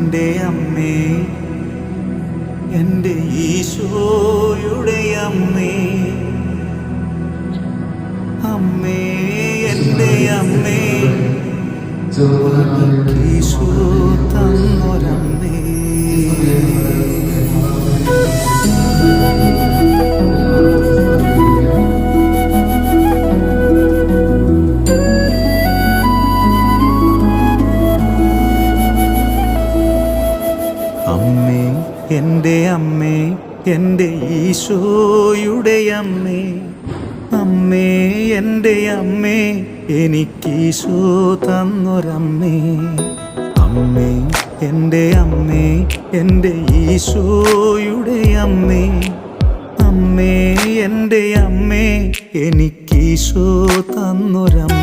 എൻ്റെ അമ്മേ, എൻ്റെ ഈശോയുടെ അമ്മേ, അമ്മേ എൻ്റെ അമ്മേ, ഈശോ തന്നൊരമ്മേ. അമ്മേ എൻ്റെ അമ്മേ, എൻ്റെ ഈശോയുടെ അമ്മേ, അമ്മേ എൻ്റെ അമ്മേ, എനിക്കീശോ തന്നൊരമ്മേ. അമ്മേ എൻ്റെ അമ്മേ, എൻ്റെ ഈശോയുടെ അമ്മേ, അമ്മേ എൻ്റെ അമ്മേ, എനിക്കീശോ തന്നൊരമ്മേ.